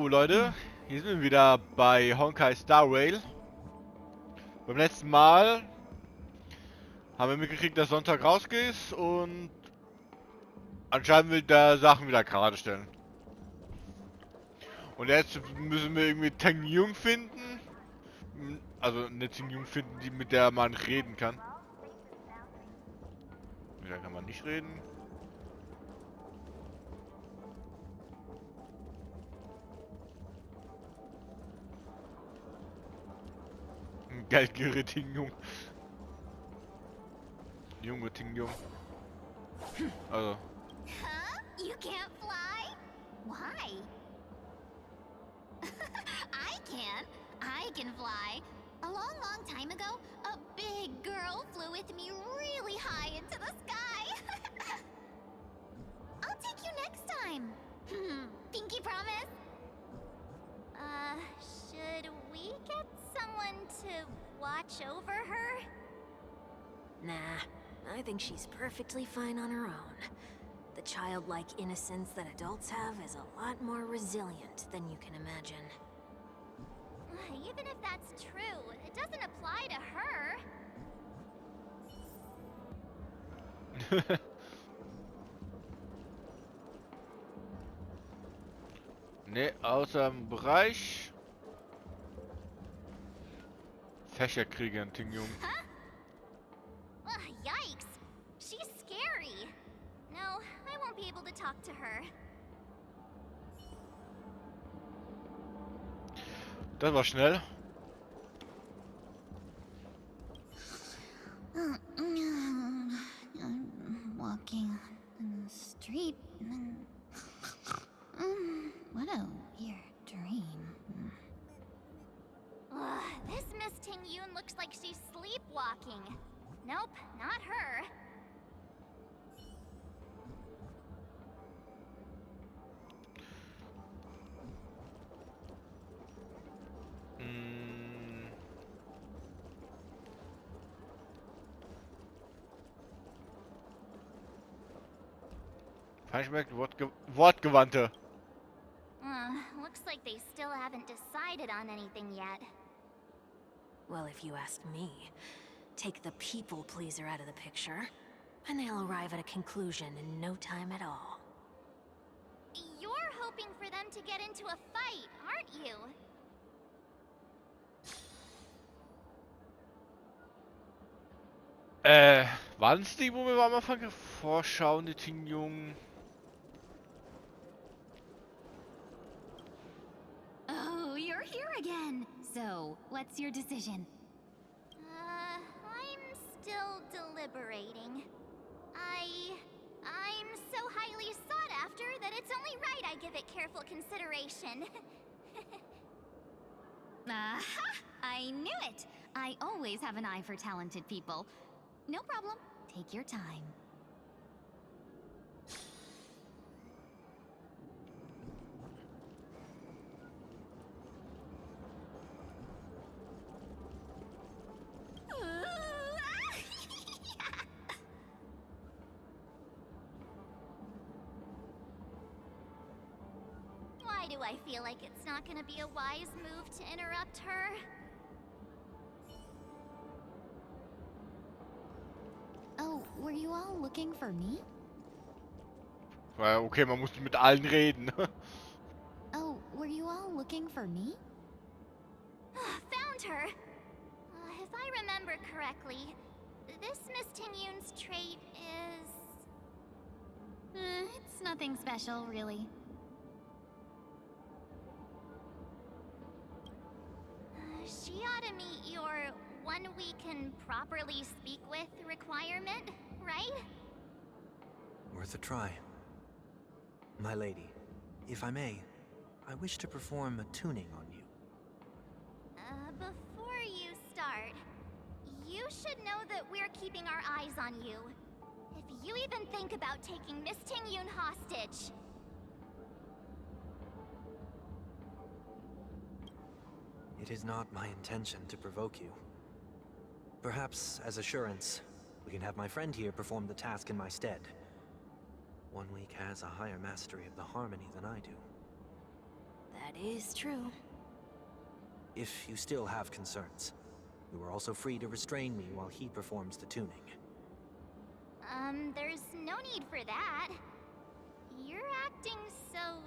Jo Leute, hier sind wir wieder bei Honkai Starrail. Beim letzten Mal haben wir mitgekriegt, dass Sonntag rausgeht und anscheinend will der Sachen wieder gerade stellen. Und jetzt müssen wir irgendwie Teng Jung finden. Also eine Teng Jung finden, mit der man reden kann. Mit der kann man nicht reden. Geldgierig Ting Jung. Junge Ting Jung. Also. Huh? You can't fly? Why? I can fly. A long time ago, a big girl flew with me really high into the sky. I'll take you next time. Pinky promise? Should we get someone to watch over her? Nah, I think she's perfectly fine on her own. The childlike innocence that adults have is a lot more resilient than you can imagine. Even if that's true, it doesn't apply to her. Ne, außer im Bereich Fächerkrieger Ting Jung. Huh? Yikes! She's scary. No, I won't be able to talk to her. Das war schnell. Walking in the street and what a weird dream. This Miss Ting Yun looks like she's sleepwalking. Nope, not her. Feinschmeckt Wortgewandte. Looks like they still haven't decided on anything yet. Well, if you ask me, take the people pleaser out of the picture, and they'll arrive at a conclusion in no time at all. You're hoping for them to get into a fight, aren't you? Waren es die, wo wir am Anfang vorschauen, die Ting Jung? Oh, you're here again. So, what's your decision? I'm still deliberating. I'm so highly sought after that it's only right I give it careful consideration. I knew it! I always have an eye for talented people. No problem. Take your time. Why do I feel like it's not gonna be a wise move to interrupt her? Oh, were you all looking for me? Okay, man muss mit allen reden. Oh, were you all looking for me? Found her! If I remember correctly, this Miss Ting Yun's trait is... it's nothing special, really. She ought to meet your one we can properly speak with requirement, right? Worth a try. My lady, if I may, I wish to perform a tuning on you. Before you start, you should know that we're keeping our eyes on you. If you even think about taking Miss Ting Yun hostage... It is not my intention to provoke you. Perhaps, as assurance, we can have my friend here perform the task in my stead. One week has a higher mastery of the harmony than I do. That is true. If you still have concerns, you are also free to restrain me while he performs the tuning. There's no need for that. You're acting so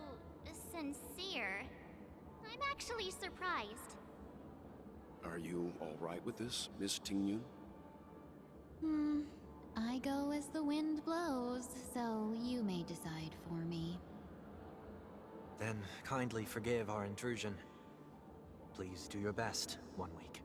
sincere. I'm actually surprised. Are you all right with this, Miss Tingyun? I go as the wind blows, so you may decide for me. Then kindly forgive our intrusion. Please do your best, 1 week.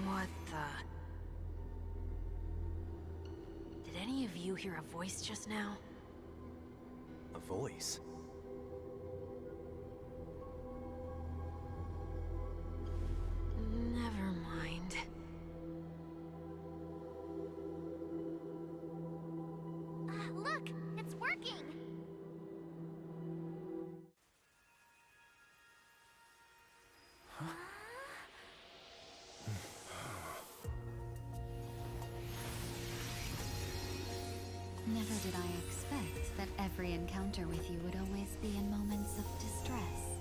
What the... Did any of you hear a voice just now? A voice? Never mind. Look! It's working! Never did I expect that every encounter with you would always be in moments of distress.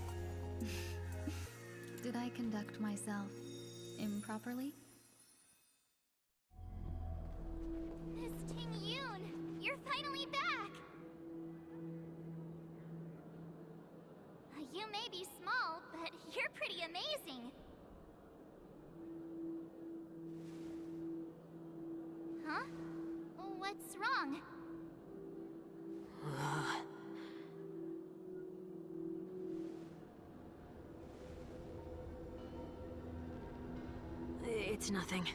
Did I conduct myself improperly? Miss Tingyun, you're finally back! You may be small, but you're pretty amazing. Huh? What's wrong? Ugh. It's nothing.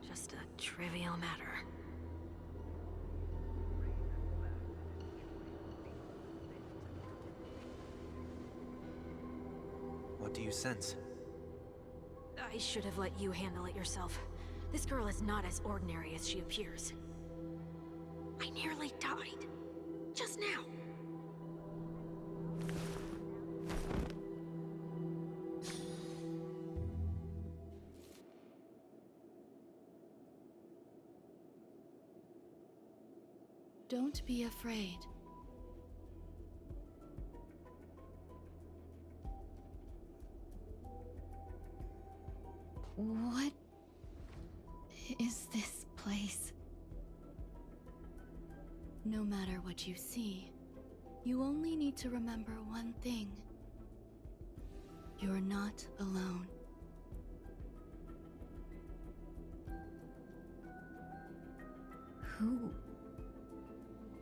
Just a trivial matter. What do you sense? I should have let you handle it yourself. This girl is not as ordinary as she appears. I nearly died. Just now. Don't be afraid. What is this place? No matter what you see, you only need to remember one thing. You're not alone. Who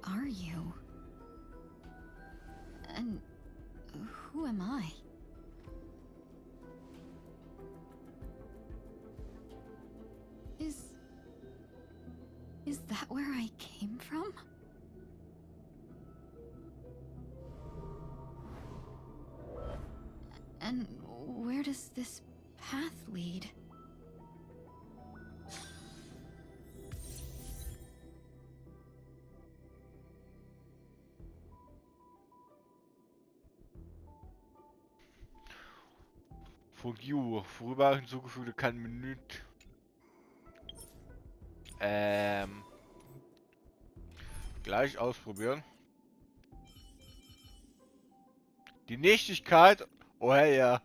are you? And who am I? Is that where I came from? And where does this path lead? Fuck you. Vorüber hinzugefügte kein Menü. Gleich ausprobieren. Die Nichtigkeit. Oh hey, ja.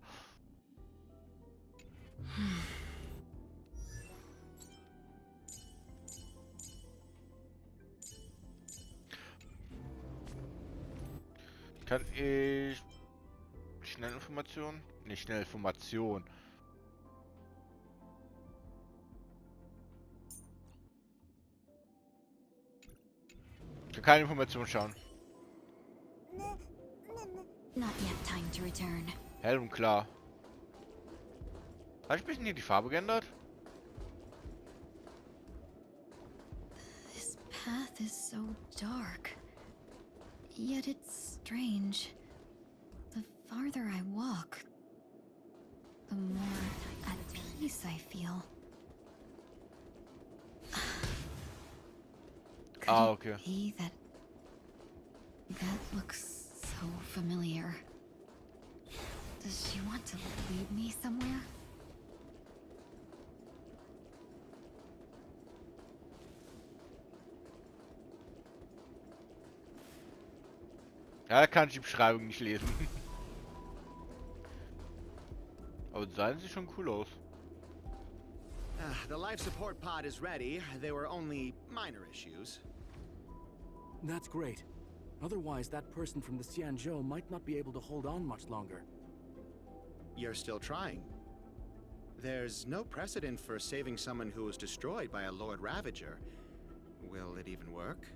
Kann ich Schnellinformation? Nicht Schnellinformation. Ich kann keine Information schauen. Not yet time to return. Hell und klar. Habe ich ein bisschen hier die Farbe geändert? This path is so dark. Yet it's strange. The farther I walk, the more at peace I feel. Ah, it okay. be that looks so familiar? Does she want to lead me somewhere? Ja, da kann ich die Beschreibung nicht lesen. Aber sahen sie schon cool aus. The life support pod is ready. There were only minor issues. That's great. Otherwise, that person from the Xianzhou might not be able to hold on much longer. You're still trying. There's no precedent for saving someone who was destroyed by a Lord Ravager. Will it even work?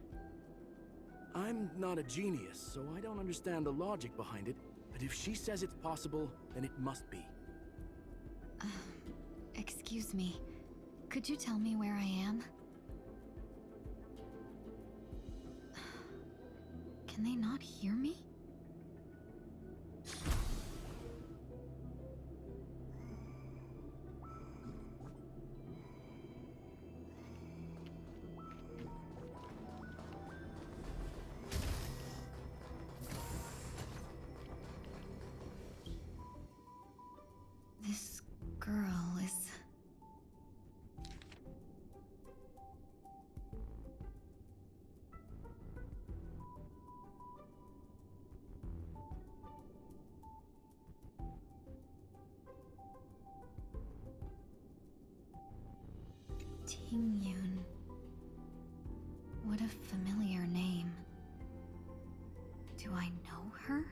I'm not a genius, so I don't understand the logic behind it, but if she says it's possible, then it must be. Excuse me. Could you tell me where I am? Can they not hear me? This girl is... Tingyun. What a familiar name. Do I know her?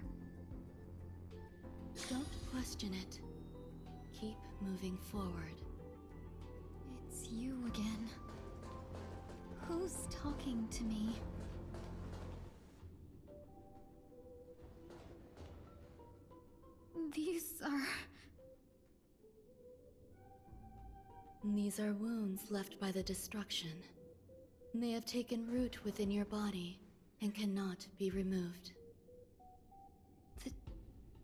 Don't question it. Keep moving forward. It's you again. Who's talking to me? These are wounds left by the destruction. They have taken root within your body and cannot be removed. The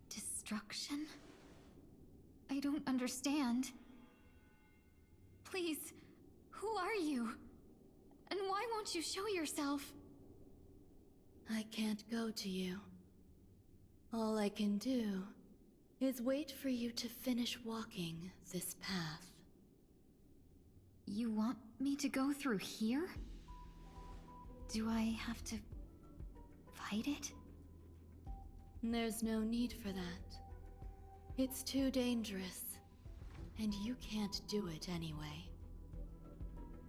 destruction? I don't understand. Please, who are you? And why won't you show yourself? I can't go to you. All I can do is wait for you to finish walking this path. You want me to go through here? Do I have to fight it? There's no need for that. It's too dangerous, and you can't do it anyway.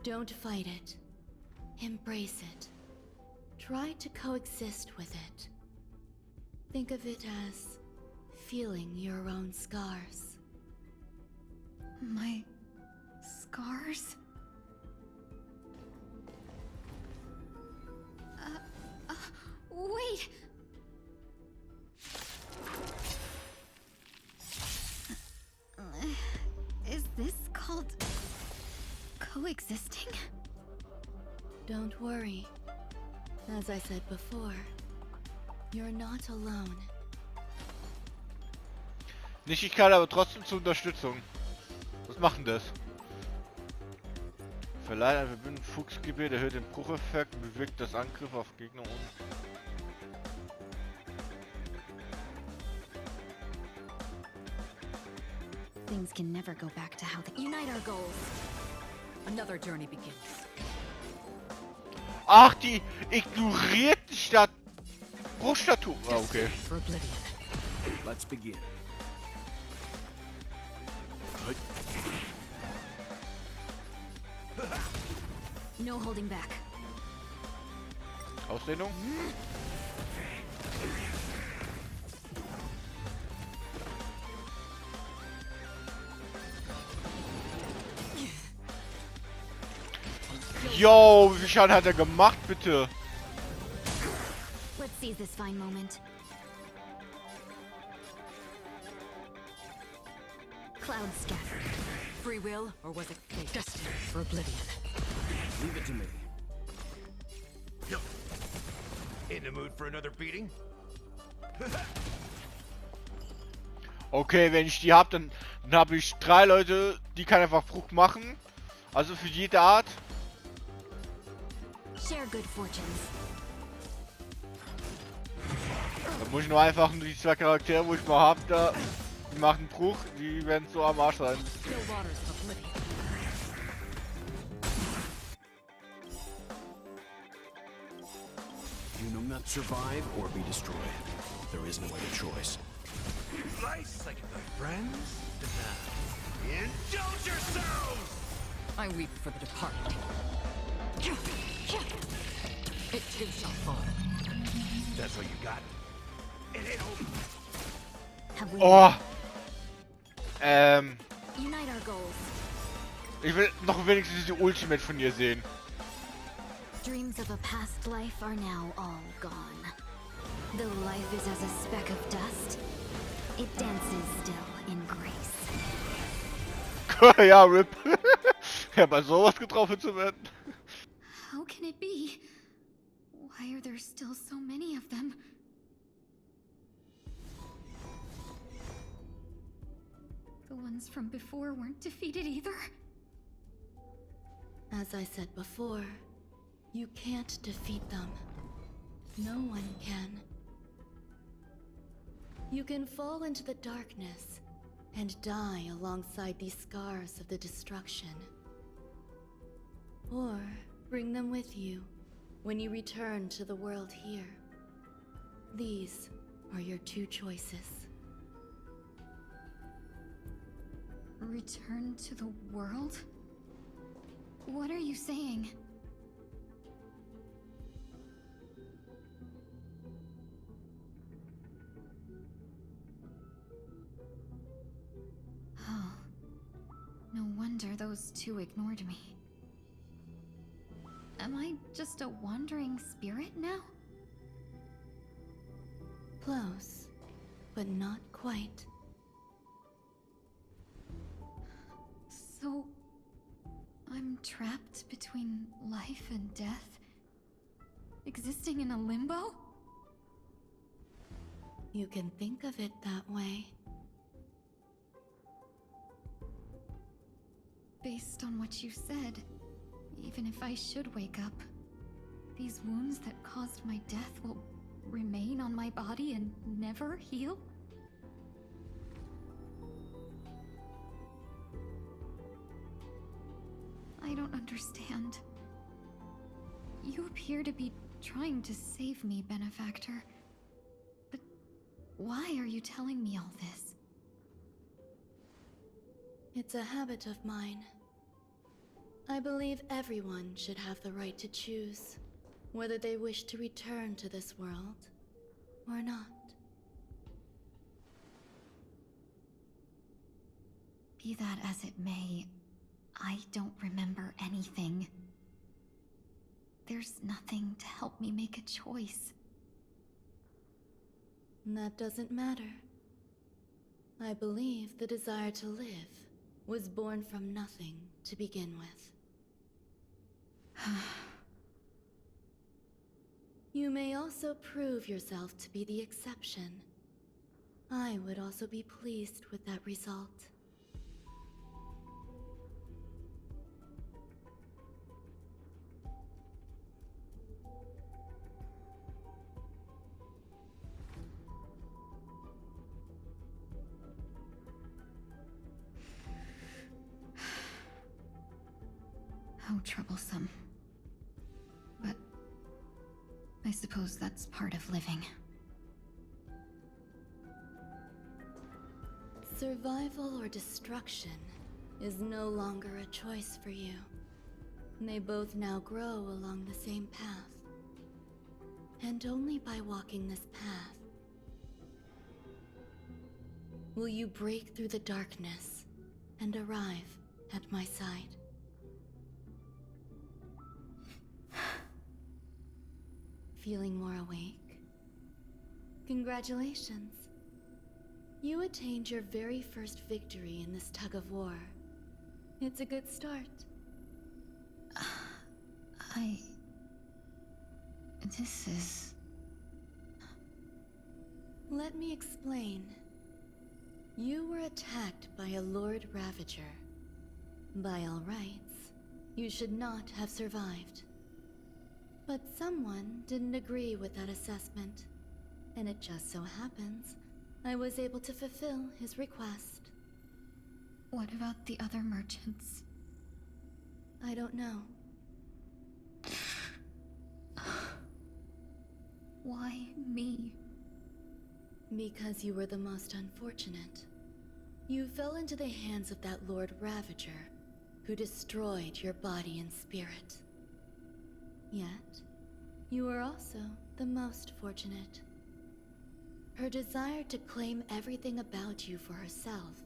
Don't fight it. Embrace it. Try to coexist with it. Think of it as feeling your own scars. My scars? Wait! Is this called coexisting? Don't worry. As I said before, you're not alone. Nichtigkeit, aber trotzdem zur Unterstützung. Was macht denn das? Verleiht ein verbündetes Fuchsgebiet, erhöht den Brucheffekt und bewirkt das Angriff auf Gegner und... Things can never go back to how they... Unite our goals. Another journey begins. Ach, die ignoriert die Stadt. Bruchstatue. Ah, okay. For oblivion. Let's begin. No holding back. Ausdehnung. Yo, wie viel Schaden hat er gemacht, bitte? Let's seize this fine moment. Cloud scattered. Free will, or was it fate? Destiny for oblivion. Leave it to me. In the mood for another beating? Okay, wenn ich die hab, dann habe ich 3 Leute, die kann einfach Frucht machen. Also für jede Art. Share good fortunes. Da muss ich nur einfach die zwei Charaktere, wo ich mal hab, da, die machen Bruch, die werden so am Arsch sein. Still waters of oblivion. You do not survive or be destroyed. There is no other choice. Nice, like my friends. Indulge yourselves! I weep for the departed. It too shall fall. That's all you got. It ain't over. Have we Oh! unite our goals? Ich will noch wenigstens die Ultimate von ihr sehen. Dreams of a past life are now all gone. Though life is as a speck of dust, it dances still in grace. Ja, RIP. Ja, bei sowas getroffen zu werden. How can it be? Why are there still so many of them? The ones from before weren't defeated either? As I said before, you can't defeat them. No one can. You can fall into the darkness and die alongside these scars of the destruction. Or bring them with you when you return to the world here. These are your two choices. Return to the world? What are you saying? Oh, no wonder those two ignored me. Am I just a wandering spirit now? Close, but not quite. So, I'm trapped between life and death? Existing in a limbo? You can think of it that way. Based on what you said, even if I should wake up, these wounds that caused my death will remain on my body and never heal? I don't understand. You appear to be trying to save me, Benefactor. But why are you telling me all this? It's a habit of mine. I believe everyone should have the right to choose whether they wish to return to this world or not. Be that as it may, I don't remember anything. There's nothing to help me make a choice. That doesn't matter. I believe the desire to live was born from nothing to begin with. You may also prove yourself to be the exception. I would also be pleased with that result. How troublesome. But I suppose that's part of living. Survival or destruction is no longer a choice for you. They both now grow along the same path. And only by walking this path will you break through the darkness and arrive at my side. Feeling more awake? Congratulations. You attained your very first victory in this tug-of-war. It's a good start. This is... Let me explain. You were attacked by a Lord Ravager. By all rights, you should not have survived. But someone didn't agree with that assessment, and it just so happens I was able to fulfill his request. What about the other merchants? I don't know. Why me? Because you were the most unfortunate. You fell into the hands of that Lord Ravager, who destroyed your body and spirit. Yet, you were also the most fortunate. Her desire to claim everything about you for herself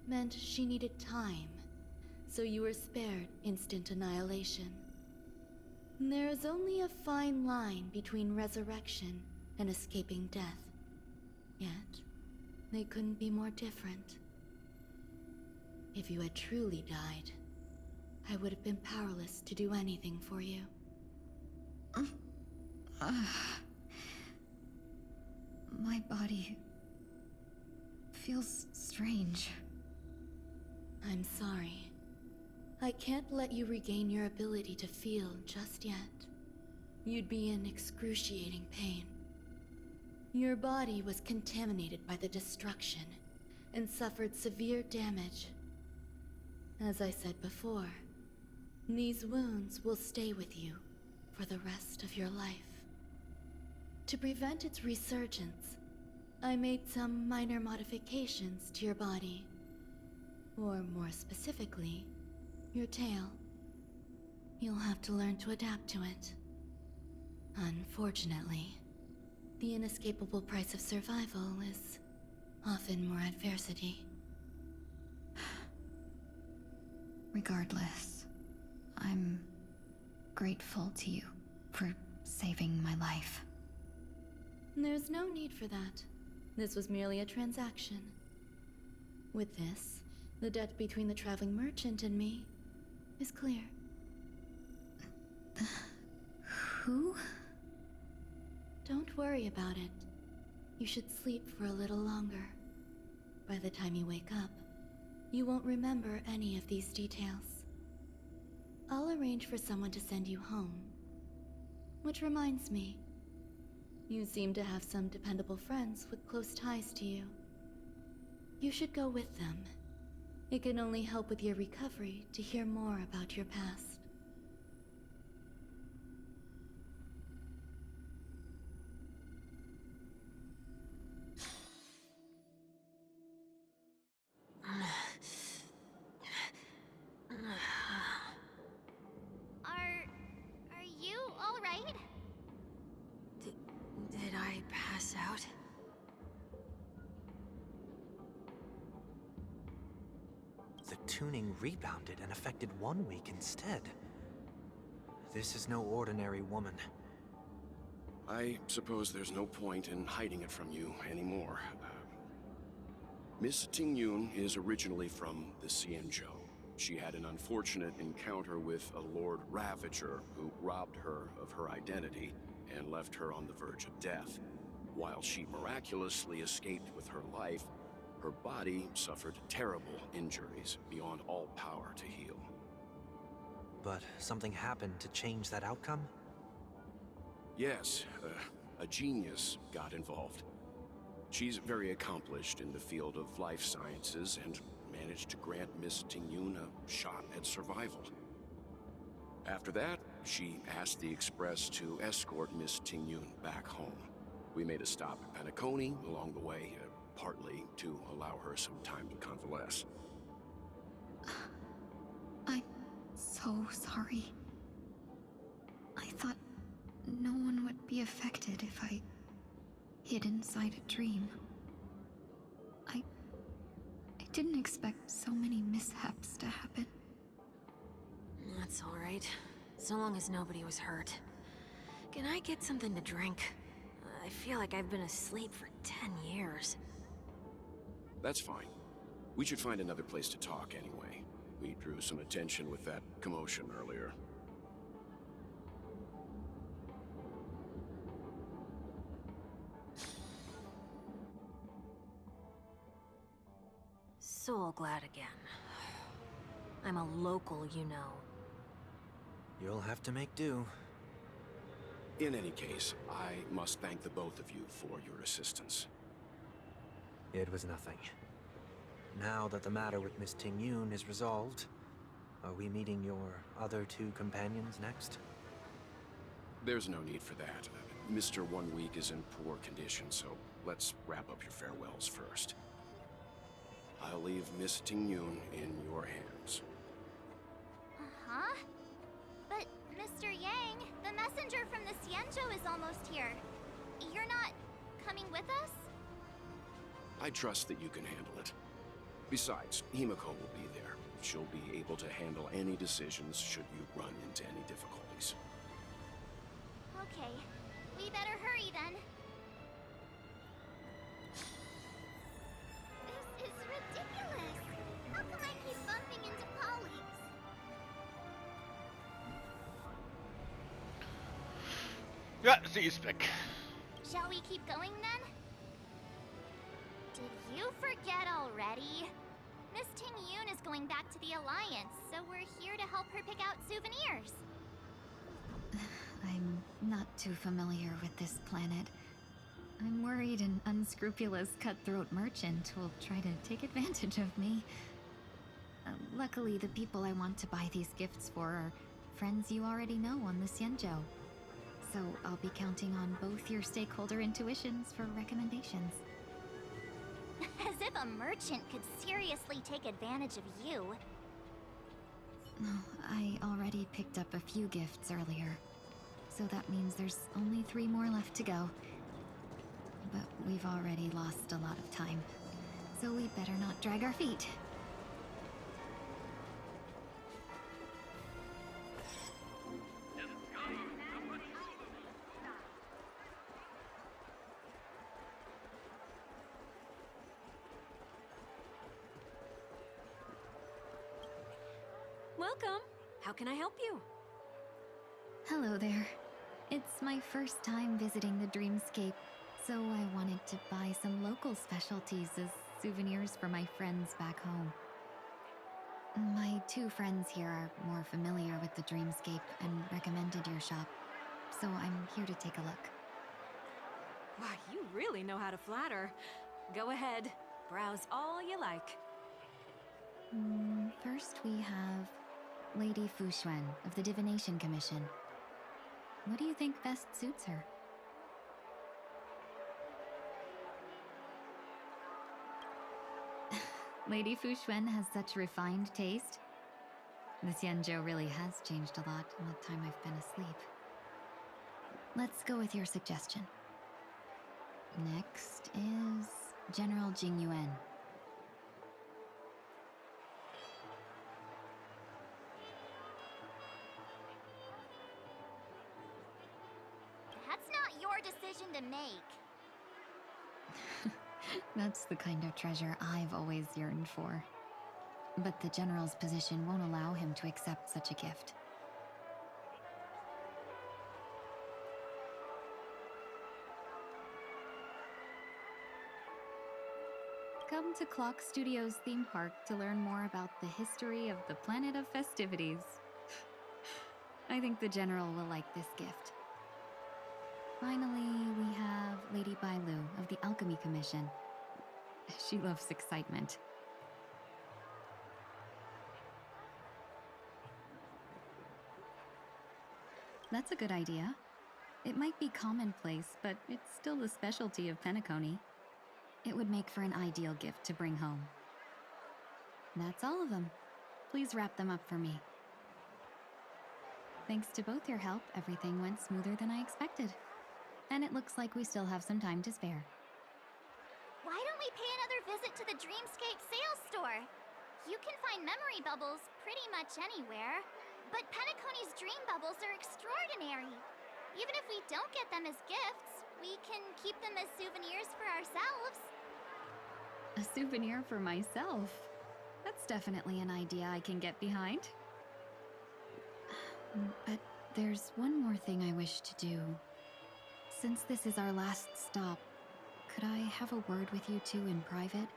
meant she needed time, so you were spared instant annihilation. There is only a fine line between resurrection and escaping death. Yet, they couldn't be more different. If you had truly died, I would have been powerless to do anything for you. My body feels strange. I'm sorry. I can't let you regain your ability to feel just yet. You'd be in excruciating pain. Your body was contaminated by the destruction and suffered severe damage. As I said before, these wounds will stay with you for the rest of your life. To prevent its resurgence, I made some minor modifications to your body. Or more specifically, your tail. You'll have to learn to adapt to it. Unfortunately, the inescapable price of survival is often more adversity. Regardless, I'm grateful to you for saving my life. There's no need for that. This was merely a transaction. With this, the debt between the traveling merchant and me is clear. Who? Don't worry about it. You should sleep for a little longer. By the time you wake up, you won't remember any of these details. I'll arrange for someone to send you home. Which reminds me, you seem to have some dependable friends with close ties to you. You should go with them. It can only help with your recovery to hear more about your past. Are you all right? Did I pass out? The tuning rebounded and affected 1 week instead. This is no ordinary woman. I suppose there's no point in hiding it from you anymore. Miss Ting-Yun is originally from the Xianzhou. She had an unfortunate encounter with a Lord Ravager who robbed her of her identity and left her on the verge of death. While she miraculously escaped with her life, her body suffered terrible injuries beyond all power to heal. But something happened to change that outcome? Yes, a genius got involved. She's very accomplished in the field of life sciences and managed to grant Miss Ting-Yun a shot at survival. After that, she asked the Express to escort Miss Ting-Yun back home. We made a stop at Penacony along the way, partly to allow her some time to convalesce. I'm so sorry. I thought no one would be affected if I hid inside a dream. I didn't expect so many mishaps to happen. That's all right. So long as nobody was hurt. Can I get something to drink? I feel like I've been asleep for 10 years. That's fine. We should find another place to talk anyway. We drew some attention with that commotion earlier. So glad again. I'm a local, you know. You'll have to make do. In any case, I must thank the both of you for your assistance. It was nothing. Now that the matter with Miss Ting-Yun is resolved, are we meeting your other two companions next? There's no need for that. Mr. 1 Week is in poor condition, so let's wrap up your farewells first. I'll leave Miss Ting-Yun in your hands. Uh-huh. But, Mr. Yang, the messenger from the Xianzhou is almost here. You're not coming with us? I trust that you can handle it. Besides, Himiko will be there. She'll be able to handle any decisions should you run into any difficulties. Okay. We better hurry then. This is ridiculous. How come I keep bumping into colleagues? Ja, sie ist weg. Shall we keep going then? Did you forget already? Miss Ting-Yun is going back to the Alliance, so we're here to help her pick out souvenirs. I'm not too familiar with this planet. I'm worried an unscrupulous cutthroat merchant will try to take advantage of me. Luckily, the people I want to buy these gifts for are friends you already know on the Xianzhou. So I'll be counting on both your stakeholder intuitions for recommendations. As if a merchant could seriously take advantage of you. No, I already picked up a few gifts earlier. So that means there's only 3 more left to go. But we've already lost a lot of time. So we better not drag our feet. Welcome. How can I help you? Hello there. It's my first time visiting the Dreamscape, so I wanted to buy some local specialties as souvenirs for my friends back home. My 2 friends here are more familiar with the Dreamscape and recommended your shop, so I'm here to take a look. Wow, you really know how to flatter. Go ahead. Browse all you like. First we have Lady Fu Xuan of the Divination Commission. What do you think best suits her? Lady Fu Xuan has such refined taste. The Xianzhou really has changed a lot in the time I've been asleep. Let's go with your suggestion. Next is General Jing Yuan. That's not your decision to make. That's the kind of treasure I've always yearned for. But the General's position won't allow him to accept such a gift. Come to Clock Studios theme park to learn more about the history of the planet of festivities. I think the General will like this gift. Finally, we have Lady Bailu of the Alchemy Commission. She loves excitement. That's a good idea. It might be commonplace, but it's still the specialty of Penacony. It would make for an ideal gift to bring home. That's all of them. Please wrap them up for me. Thanks to both your help, everything went smoother than I expected. And it looks like we still have some time to spare. Why don't we pay another visit to the Dreamscape sales store? You can find memory bubbles pretty much anywhere, but Penacony's dream bubbles are extraordinary. Even if we don't get them as gifts, we can keep them as souvenirs for ourselves. A souvenir for myself? That's definitely an idea I can get behind. But there's one more thing I wish to do. Since this is our last stop, could I have a word with you two in private?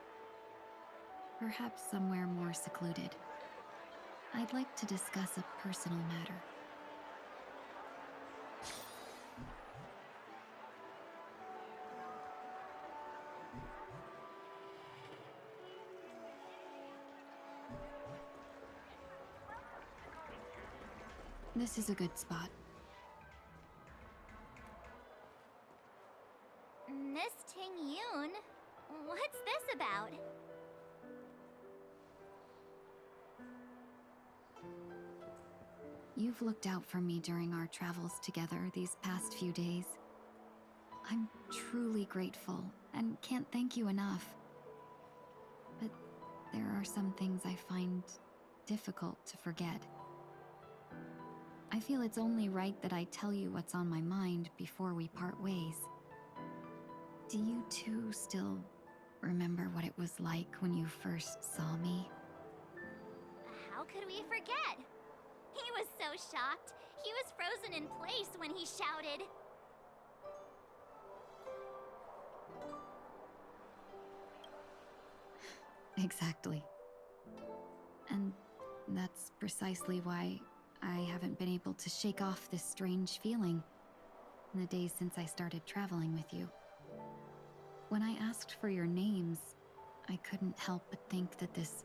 Perhaps somewhere more secluded. I'd like to discuss a personal matter. This is a good spot. Miss Ting Yoon, what's this about? You've looked out for me during our travels together these past few days. I'm truly grateful and can't thank you enough. But there are some things I find difficult to forget. I feel it's only right that I tell you what's on my mind before we part ways. Do you two still remember what it was like when you first saw me? How could we forget? He was so shocked. He was frozen in place when he shouted. Exactly. And that's precisely why I haven't been able to shake off this strange feeling in the days since I started traveling with you. When I asked for your names, I couldn't help but think that this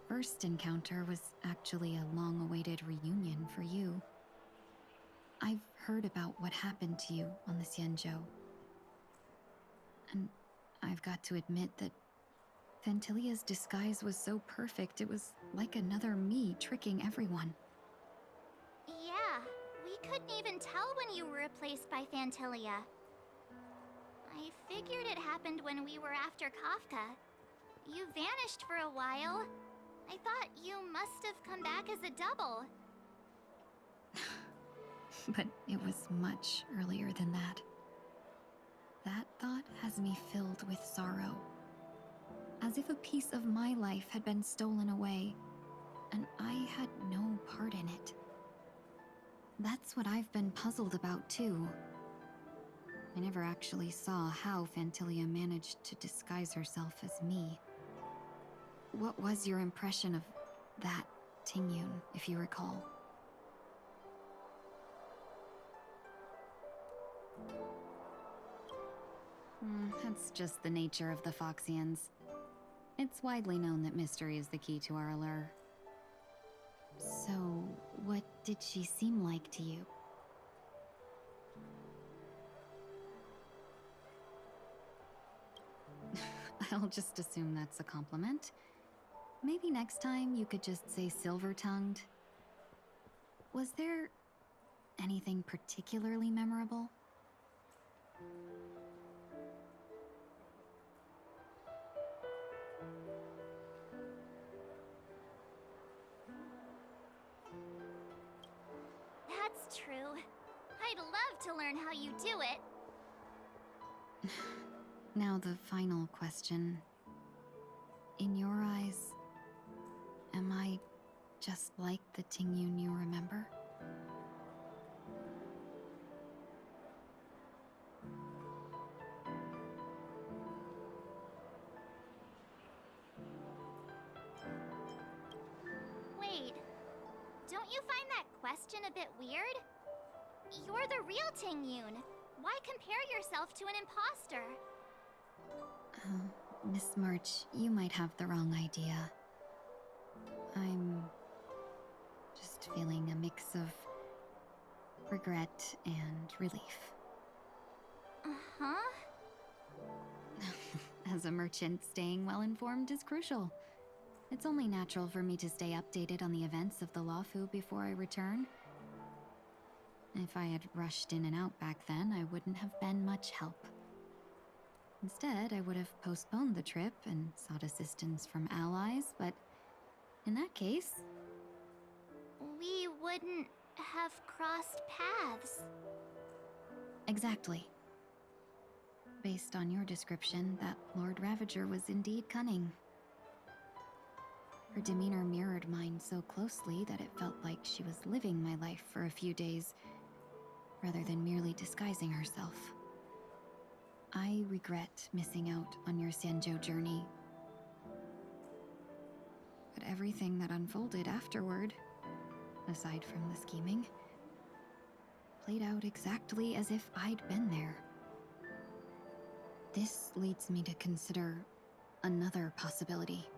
first encounter was actually a long-awaited reunion for you. I've heard about what happened to you on the Xianzhou. And I've got to admit that Fantilia's disguise was so perfect, it was like another me tricking everyone. Yeah, we couldn't even tell when you were replaced by Fantilia. I figured it happened when we were after Kafka. You vanished for a while. I thought you must have come back as a double. But it was much earlier than that. That thought has me filled with sorrow. As if a piece of my life had been stolen away, and I had no part in it. That's what I've been puzzled about, too. I never actually saw how Fantilia managed to disguise herself as me. What was your impression of that Ting Yoon, if you recall? That's just the nature of the Foxians. It's widely known that mystery is the key to our allure. So, what did she seem like to you? I'll just assume that's a compliment. Maybe next time you could just say silver-tongued. Was there anything particularly memorable? That's true. I'd love to learn how you do it. Now the final question. In your eyes, am I just like the Ting Yoon you remember? Wait, don't you find that question a bit weird? You're the real Ting Yoon. Why compare yourself to an imposter? Miss March, you might have the wrong idea. I'm just feeling a mix of regret and relief. Uh-huh. As a merchant, staying well-informed is crucial. It's only natural for me to stay updated on the events of the Lawfu before I return. If I had rushed in and out back then, I wouldn't have been much help. Instead, I would have postponed the trip and sought assistance from allies, but in that case... We wouldn't have crossed paths. Exactly. Based on your description, that Lord Ravager was indeed cunning. Her demeanor mirrored mine so closely that it felt like she was living my life for a few days, rather than merely disguising herself. I regret missing out on your Xianzhou journey. But everything that unfolded afterward, aside from the scheming, played out exactly as if I'd been there. This leads me to consider another possibility.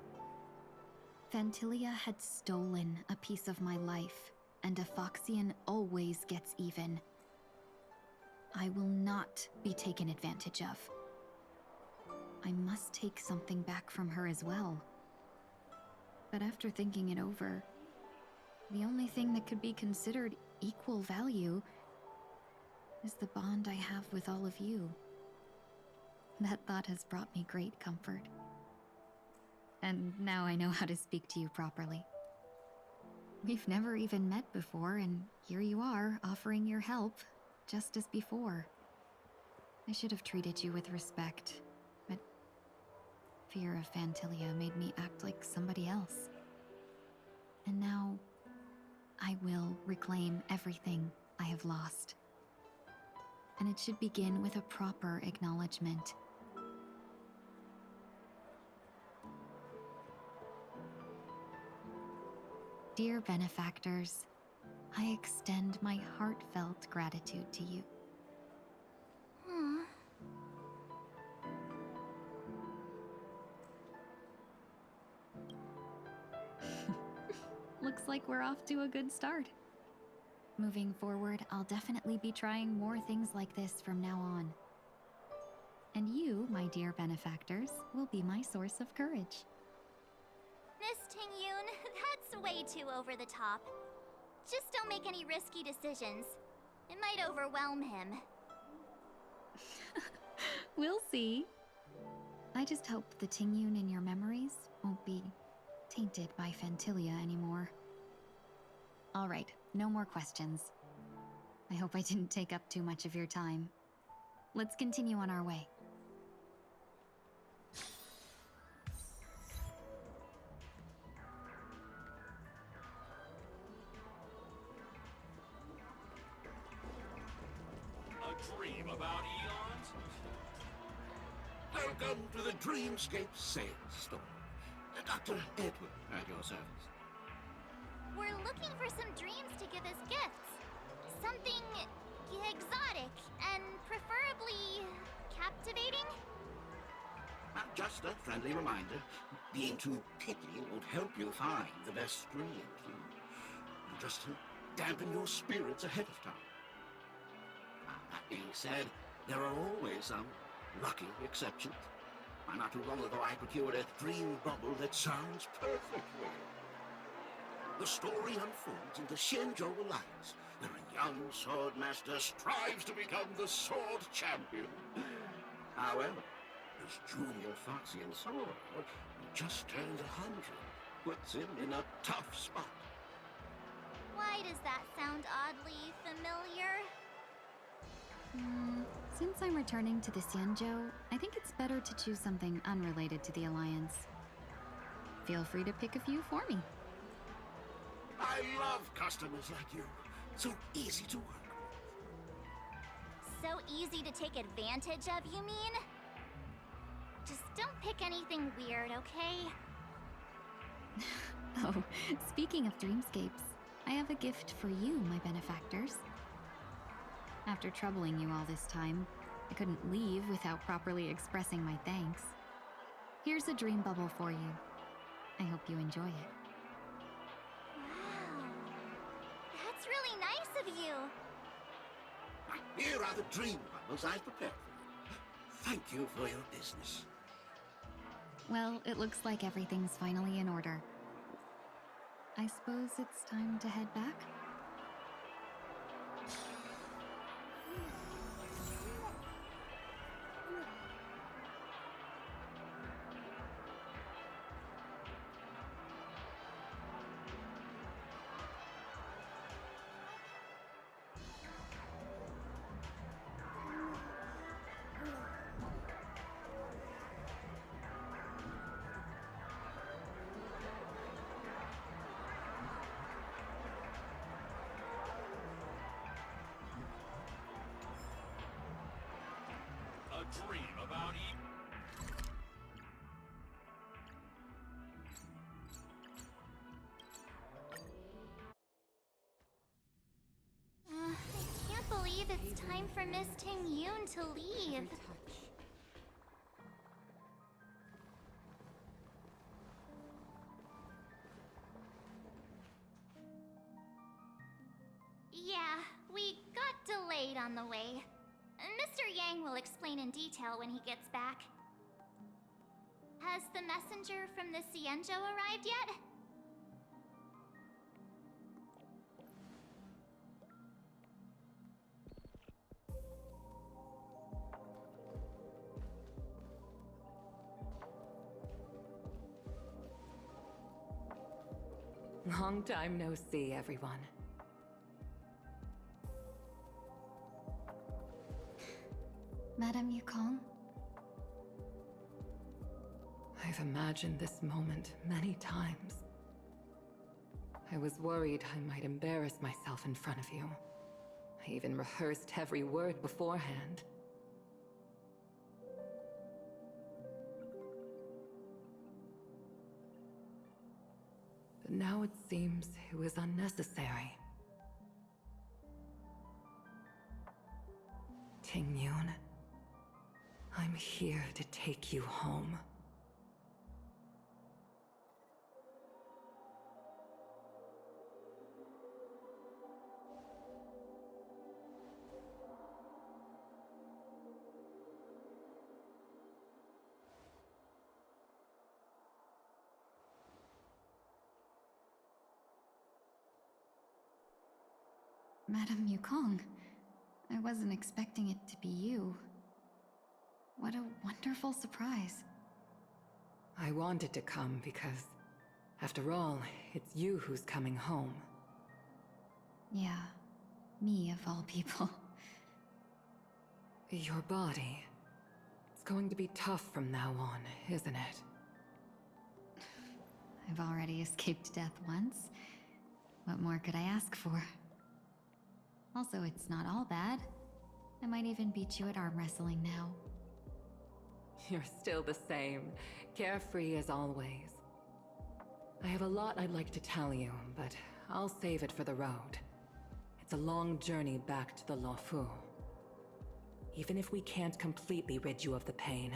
Fantilia had stolen a piece of my life and a Foxian always gets even. I will not be taken advantage of. I must take something back from her as well. But after thinking it over, the only thing that could be considered equal value is the bond I have with all of you. That thought has brought me great comfort. And now I know how to speak to you properly. We've never even met before, and here you are, offering your help, just as before. I should have treated you with respect, but fear of Phantilia made me act like somebody else. And now, I will reclaim everything I have lost. And it should begin with a proper acknowledgement. Dear benefactors, I extend my heartfelt gratitude to you. Looks like we're off to a good start. Moving forward, I'll definitely be trying more things like this from now on. And you, my dear benefactors, will be my source of courage. Miss Ting-Yoon, that's way too over the top. Just don't make any risky decisions. It might overwhelm him. We'll see. I just hope the Ting-Yoon in your memories won't be tainted by Phantilia anymore. All right, no more questions. I hope I didn't take up too much of your time. Let's continue on our way. A dream about eons? Welcome to the Dreamscape Sales Store. Dr. Edward at your service. We're looking for some dreams to give as gifts. Something exotic and preferably captivating. Just a friendly reminder, being too picky won't help you find the best dreams. Just to dampen your spirits ahead of time. That being said, there are always some lucky exceptions. Not too long ago, I procured a dream bubble that sounds perfect. The story unfolds in the Shenzhou Alliance, where a young swordmaster strives to become the sword champion. However, his junior Foxian sword, who just turned 100, puts him in a tough spot. Why does that sound oddly familiar? Since I'm returning to the Xianzhou, I think it's better to choose something unrelated to the Alliance. Feel free to pick a few for me. I love customers like you. So easy to work with. So easy to take advantage of, you mean? Just don't pick anything weird, okay? Oh, speaking of dreamscapes, I have a gift for you, my benefactors. After troubling you all this time, I couldn't leave without properly expressing my thanks. Here's a dream bubble for you. I hope you enjoy it. Wow. That's really nice of you. Here are the dream bubbles I prepared for you. Thank you for your business. Well, it looks like everything's finally in order. I suppose it's time to head back? A dream about I can't believe it's time for Miss Ting-Yoon to leave. on the way. Mr. Yang will explain in detail when he gets back. Has the messenger from the Xianzhou arrived yet? Long time no see, everyone. Madame Yukong? I've imagined this moment many times. I was worried I might embarrass myself in front of you. I even rehearsed every word beforehand. But now it seems it was unnecessary. Tingyun, I'm here to take you home. Madame Yukong, I wasn't expecting it to be you. What a wonderful surprise. I wanted to come because, after all, it's you who's coming home. Yeah, me of all people. Your body. It's going to be tough from now on, isn't it? I've already escaped death once. What more could I ask for? Also, it's not all bad. I might even beat you at arm wrestling now. You're still the same, carefree as always. I have a lot I'd like to tell you, but I'll save it for the road. It's a long journey back to the Luofu. Even if we can't completely rid you of the pain,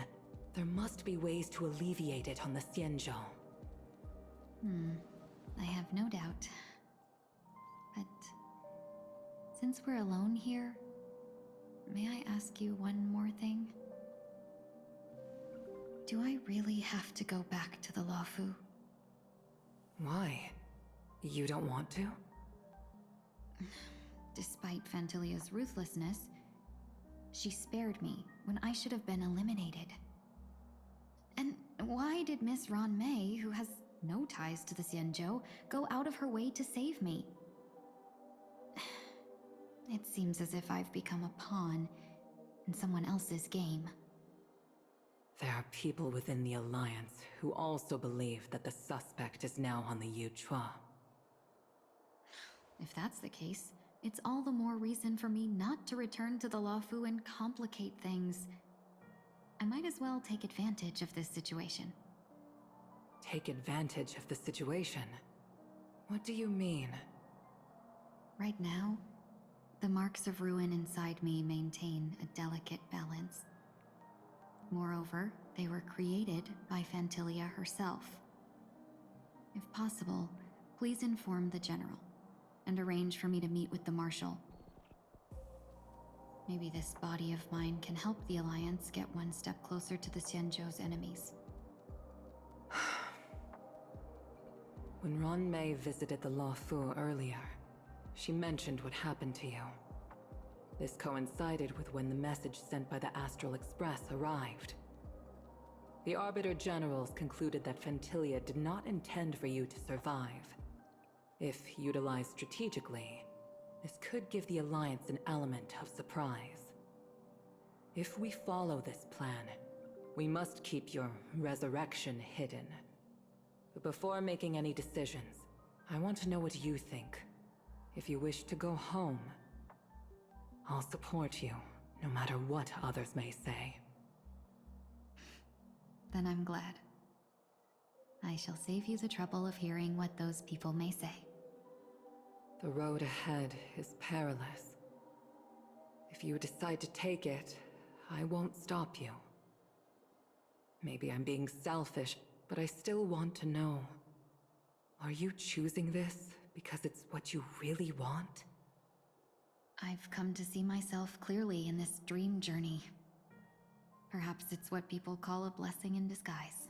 there must be ways to alleviate it on the Xianzhou. I have no doubt. But since we're alone here, may I ask you one more thing? Do I really have to go back to the Luofu? Why? You don't want to? Despite Fantilia's ruthlessness, she spared me when I should have been eliminated. And why did Miss Ron Mei, who has no ties to the Xianzhou, go out of her way to save me? It seems as if I've become a pawn in someone else's game. There are people within the Alliance who also believe that the suspect is now on the Yuchua. If that's the case, it's all the more reason for me not to return to the Luofu and complicate things. I might as well take advantage of this situation. Take advantage of the situation? What do you mean? Right now, the marks of ruin inside me maintain a delicate balance. Moreover, they were created by Fantilia herself. If possible, please inform the General, and arrange for me to meet with the Marshal. Maybe this body of mine can help the Alliance get one step closer to the Xianzhou's enemies. When Ron Mei visited the Luofu earlier, she mentioned what happened to you. This coincided with when the message sent by the Astral Express arrived. The Arbiter Generals concluded that Fantilia did not intend for you to survive. If utilized strategically, this could give the Alliance an element of surprise. If we follow this plan, we must keep your resurrection hidden. But before making any decisions, I want to know what you think. If you wish to go home, I'll support you, no matter what others may say. Then I'm glad. I shall save you the trouble of hearing what those people may say. The road ahead is perilous. If you decide to take it, I won't stop you. Maybe I'm being selfish, but I still want to know. Are you choosing this because it's what you really want? I've come to see myself clearly in this dream journey. Perhaps it's what people call a blessing in disguise.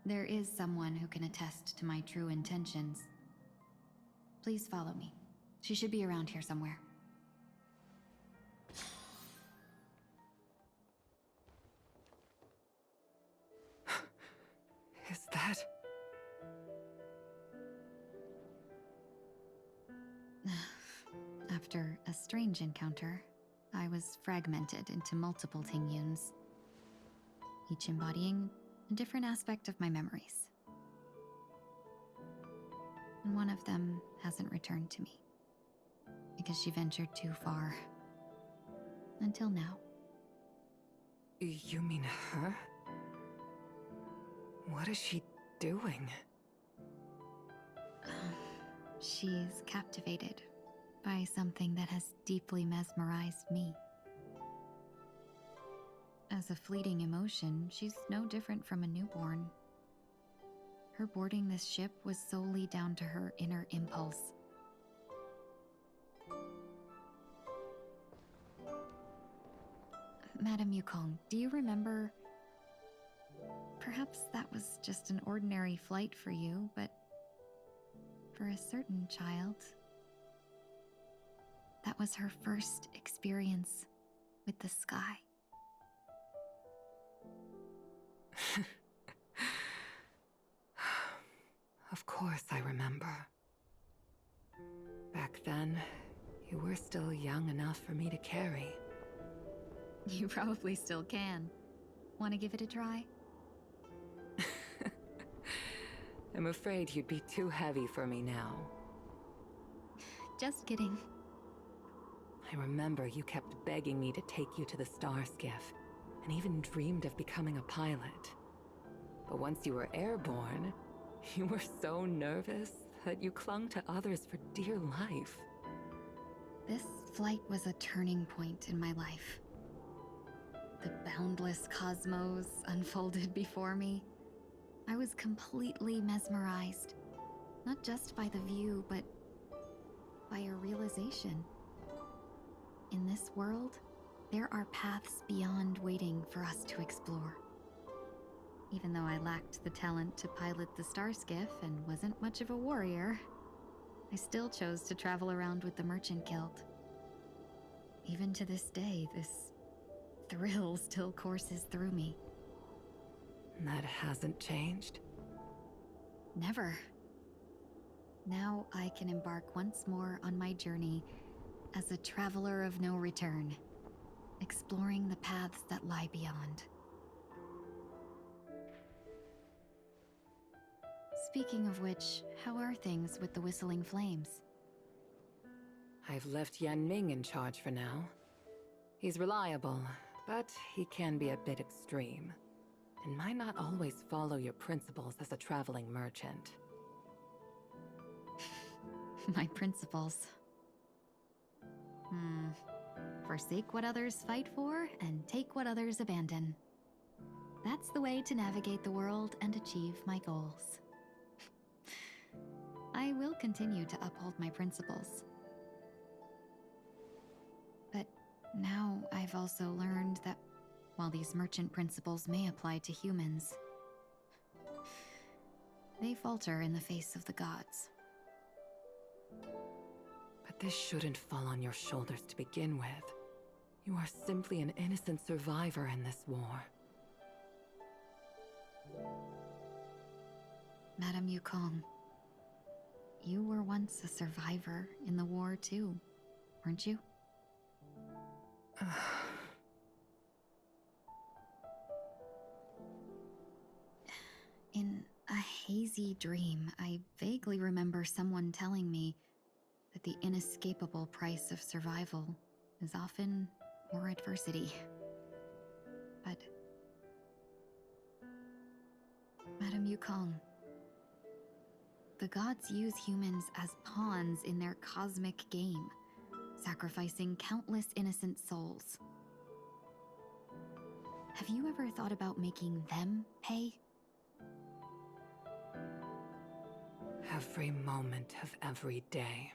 There is someone who can attest to my true intentions. Please follow me. She should be around here somewhere. Is that... After a strange encounter, I was fragmented into multiple Tingyuns, each embodying a different aspect of my memories. And one of them hasn't returned to me, because she ventured too far. Until now. You mean her? What is she doing? She's captivated by something that has deeply mesmerized me. As a fleeting emotion, she's no different from a newborn. Her boarding this ship was solely down to her inner impulse. Madame Yukong, do you remember? Perhaps that was just an ordinary flight for you, but for a certain child, that was her first experience with the sky. Of course I remember. Back then, you were still young enough for me to carry. You probably still can. Want to give it a try? I'm afraid you'd be too heavy for me now. Just kidding. I remember you kept begging me to take you to the star skiff, and even dreamed of becoming a pilot. But once you were airborne, you were so nervous that you clung to others for dear life. This flight was a turning point in my life. The boundless cosmos unfolded before me. I was completely mesmerized, not just by the view, but by a realization. In this world, there are paths beyond waiting for us to explore. Even though I lacked the talent to pilot the star skiff and wasn't much of a warrior, I still chose to travel around with the Merchant Guild. Even to this day, this thrill still courses through me. That hasn't changed? Never. Now I can embark once more on my journey as a traveler of no return, exploring the paths that lie beyond. Speaking of which, how are things with the Whistling Flames? I've left Yan Ming in charge for now. He's reliable, but he can be a bit extreme, and might not always follow your principles as a traveling merchant. My principles. Forsake what others fight for, and take what others abandon. That's the way to navigate the world and achieve my goals. I will continue to uphold my principles. But now I've also learned that while these merchant principles may apply to humans, they falter in the face of the gods. But this shouldn't fall on your shoulders to begin with. You are simply an innocent survivor in this war. Madame Yukong, you were once a survivor in the war too, weren't you? In a hazy dream, I vaguely remember someone telling me that the inescapable price of survival is often more adversity. But Madame Yukong, the gods use humans as pawns in their cosmic game, sacrificing countless innocent souls. Have you ever thought about making them pay? Every moment of every day.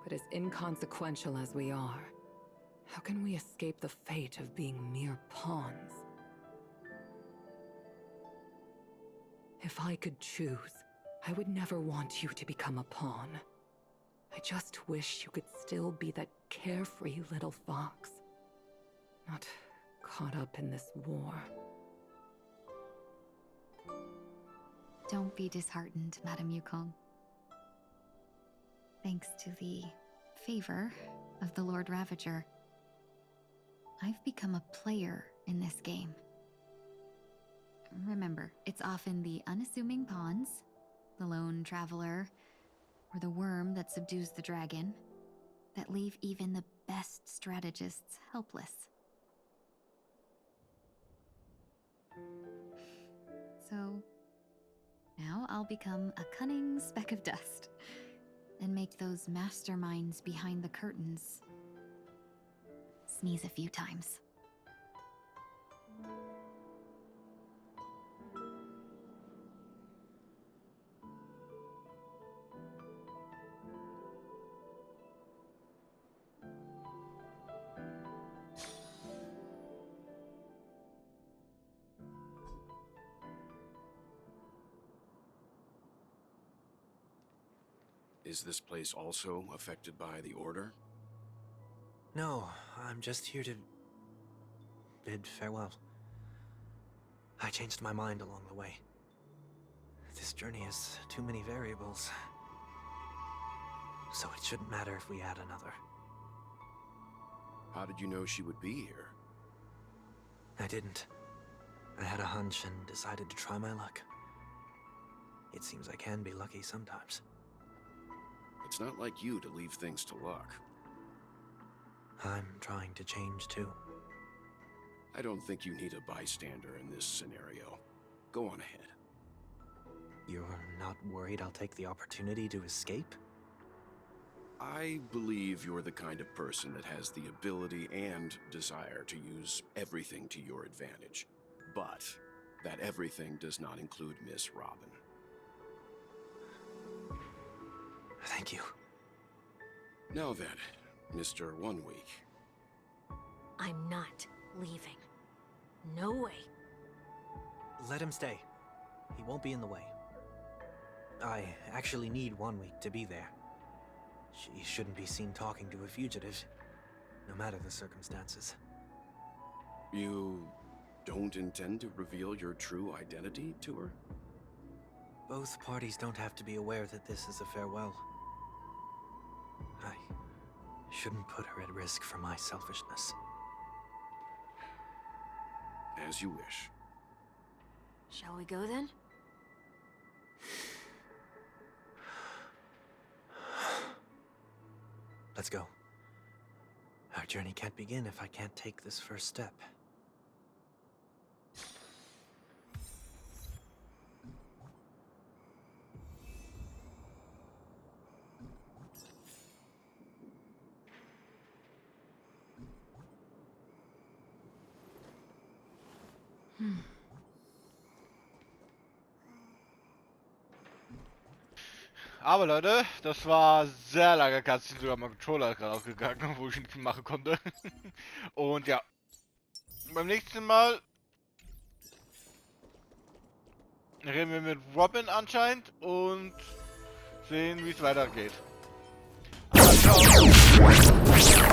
But as inconsequential as we are, how can we escape the fate of being mere pawns? If I could choose, I would never want you to become a pawn. I just wish you could still be that carefree little fox, not caught up in this war. Don't be disheartened, Madame Yukong. Thanks to the favor of the Lord Ravager, I've become a player in this game. Remember, it's often the unassuming pawns, the lone traveler, or the worm that subdues the dragon, that leave even the best strategists helpless. So, now I'll become a cunning speck of dust, and make those masterminds behind the curtains sneeze a few times. Is this place also affected by the Order? No, I'm just here to bid farewell. I changed my mind along the way. This journey has too many variables. So it shouldn't matter if we add another. How did you know she would be here? I didn't. I had a hunch and decided to try my luck. It seems I can be lucky sometimes. It's not like you to leave things to luck. I'm trying to change too. I don't think you need a bystander in this scenario. Go on ahead. You're not worried I'll take the opportunity to escape? I believe you're the kind of person that has the ability and desire to use everything to your advantage. But that everything does not include Miss Robin. Thank you. Now then, Mr. 1 Week. I'm not leaving. No way. Let him stay. He won't be in the way. I actually need 1 week to be there. She shouldn't be seen talking to a fugitive, no matter the circumstances. You don't intend to reveal your true identity to her? Both parties don't have to be aware that this is a farewell. I shouldn't put her at risk for my selfishness. As you wish. Shall we go then? Let's go. Our journey can't begin if I can't take this first step. Aber Leute, das war sehr lange Cutscene, sogar mein Controller ist gerade aufgegangen, wo ich nichts machen konnte. Und ja, beim nächsten Mal reden wir mit Robin anscheinend und sehen, wie es weitergeht. Also, ciao.